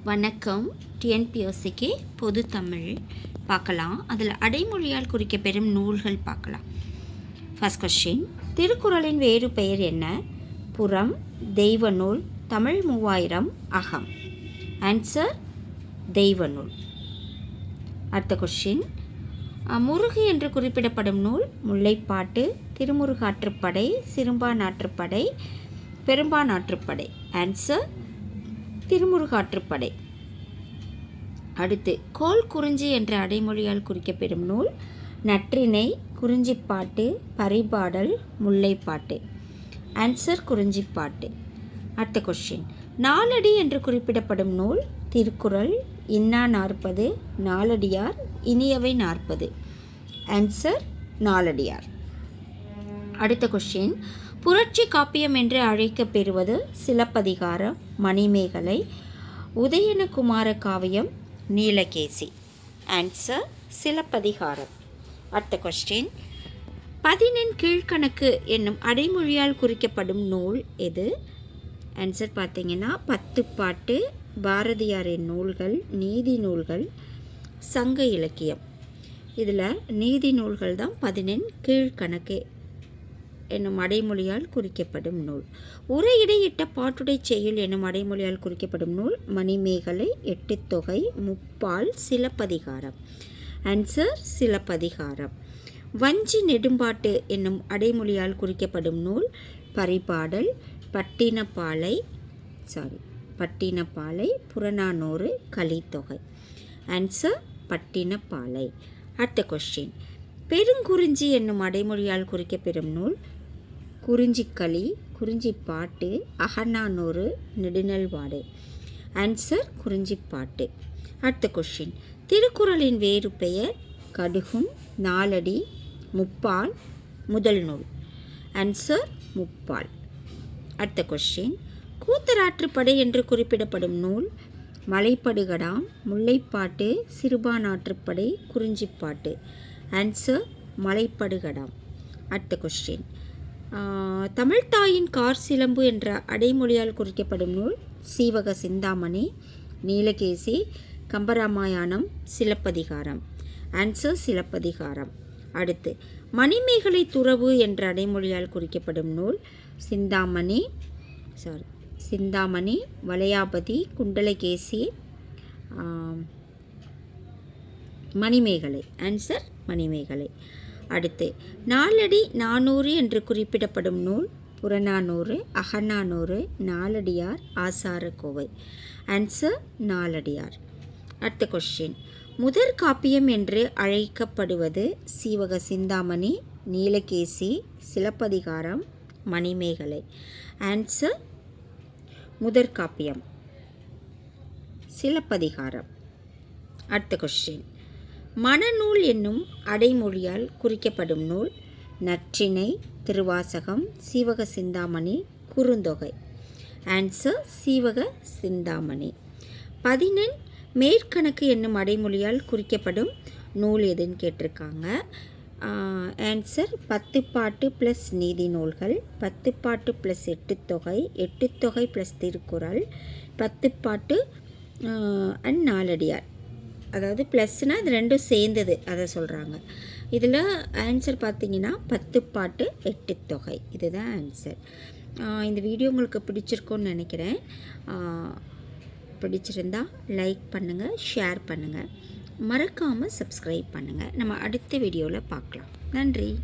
வணக்கம். டிஎன்பிஎஸ்சிக்கு பொது தமிழ் பார்க்கலாம். அதில் அடைமொழியால் குறிக்கப்பெறும் நூல்கள் பார்க்கலாம். ஃபர்ஸ்ட் கொஸ்டின், திருக்குறளின் வேறு பெயர் என்ன? புறம், தெய்வ நூல், தமிழ் 3000, அகம். ஆன்சர் தெய்வ நூல். அடுத்த கொஸ்டின், முருகு என்று குறிப்பிடப்படும் நூல் முல்லைப்பாட்டு, திருமுருகாற்றுப்படை, சிறுபானாற்றுப்படை, பெரும்பானாற்றுப்படை. ஆன்சர் திருமுருகாற்றுப்படை. அடுத்து, கோல் குறிஞ்சி என்ற அடைமொழியால் குறிக்கப்பெறும் நூல் நற்றிணை, குறிஞ்சிப்பாட்டு, பரிபாடல், முல்லைப்பாட்டு. ஆன்சர் குறிஞ்சிப்பாட்டு. அடுத்த கொஸ்டின், நாலடி என்று குறிப்பிடப்படும் நூல் திருக்குறள், இன்னா 40, நாலடியார், இனியவை 40. ஆன்சர் நாலடியார். அடுத்த கொஸ்டின், புரட்சி காப்பியம் என்று அழைக்கப்பெறுவது சிலப்பதிகாரம், மணிமேகலை, உதயனகுமார காவியம், நீலகேசி. ஆன்சர் சிலப்பதிகாரம். அடுத்த கொஸ்டின், 10 கீழ்கணக்கு என்னும் அடைமொழியால் குறிக்கப்படும் நூல் எது? ஆன்சர் பார்த்தீங்கன்னா 10 பாட்டு, பாரதியாரின் நூல்கள், நீதி நூல்கள், சங்க இலக்கியம். இதில் நீதி நூல்கள் தான் 10 கீழ்கணக்கு என்னும் அடைமொழியால் குறிக்கப்படும் நூல். உரையிடையிட்ட பாட்டுடை செய்யுள் என்னும் அடைமொழியால் குறிக்கப்படும் நூல் மணிமேகலை, எட்டுத்தொகை, முப்பால், சிலப்பதிகாரம். ஆன்சர் சிலப்பதிகாரம். வஞ்சி நெடும்பாட்டு என்னும் அடைமொழியால் குறிக்கப்படும் நூல் பரிபாடல், பட்டினப்பாலை, புறநானூறு, கலித்தொகை. ஆன்சர் பட்டினப்பாலை. அடுத்த கொஸ்டின், பெருங்குறிஞ்சி என்னும் அடைமொழியால் குறிக்கப்பெறும் நூல் குறிஞ்சிக்களி, குறிஞ்சிப்பாட்டு, அகநானூறு, நெடுநல்வாடை. ஆன்சர் குறிஞ்சிப்பாட்டு. அடுத்த கொஸ்டின், திருக்குறளின் வேறு பெயர் கடுகும், நாலடி, முப்பால், முதல் நூல். ஆன்சர் முப்பால். அடுத்த கொஸ்டின், கூத்தராற்றுப்படை என்று குறிப்பிடப்படும் நூல் மலைப்படுகடாம், முல்லைப்பாட்டு, சிறுபானாற்றுப்படை, குறிஞ்சிப்பாட்டு. ஆன்சர் மலைப்படுகடாம். அடுத்த கொஸ்டின், தமிழ்த்தாயின் கார் சிலம்பு என்ற அடைமொழியால் குறிக்கப்படும் நூல் சீவக சிந்தாமணி, நீலகேசி, கம்பராமாயணம், சிலப்பதிகாரம். ஆன்சர் சிலப்பதிகாரம். அடுத்து, மணிமேகலை துறவு என்ற அடைமொழியால் குறிக்கப்படும் நூல் சிந்தாமணி, வளையாபதி, குண்டலகேசி, மணிமேகலை. ஆன்சர் மணிமேகலை. அடுத்து, நாலடி 400 என்று குறிப்பிடப்படும் நூல் புறநானூறு, அகநானூறு, நாலடியார், ஆசாரக்கோவை. ஆன்சர் நாலடியார். அடுத்த கொஸ்டின், முதற் காப்பியம் என்று அழைக்கப்படுவது சீவக சிந்தாமணி, நீலகேசி, சிலப்பதிகாரம், மணிமேகலை. ஆன்சர் முதற் காப்பியம் சிலப்பதிகாரம். அடுத்த கொஸ்டின், மணநூல் என்னும் அடைமொழியால் குறிக்கப்படும் நூல் நற்றிணை, திருவாசகம், சீவக சிந்தாமணி, குறுந்தொகை. ஆன்சர் சீவக சிந்தாமணி. 10 மேற்கணக்கு என்னும் அடைமொழியால் குறிக்கப்படும் நூல் எதுன்னு கேட்டிருக்காங்க. ஆன்சர் 10 பாட்டு ப்ளஸ் நீதி நூல்கள், 10 பாட்டு ப்ளஸ் எட்டுத்தொகை, எட்டுத்தொகை ப்ளஸ் திருக்குறள், 10 பாட்டு அண்ட் நாலடியார். அதாவது ப்ளஸ்னால் இது ரெண்டும் சேர்ந்தது, அதை சொல்கிறாங்க. இதில் ஆன்சர் பார்த்திங்கன்னா 10 பாட்டு, எட்டுத்தொகை. இதுதான் ஆன்சர். இந்த வீடியோ உங்களுக்கு பிடிச்சிருக்குன்னு நினைக்கிறேன். பிடிச்சிருந்தா லைக் பண்ணுங்கள், ஷேர் பண்ணுங்கள், மறக்காமல் சப்ஸ்கிரைப் பண்ணுங்கள். நம்ம அடுத்த வீடியோவில் பார்க்கலாம். நன்றி.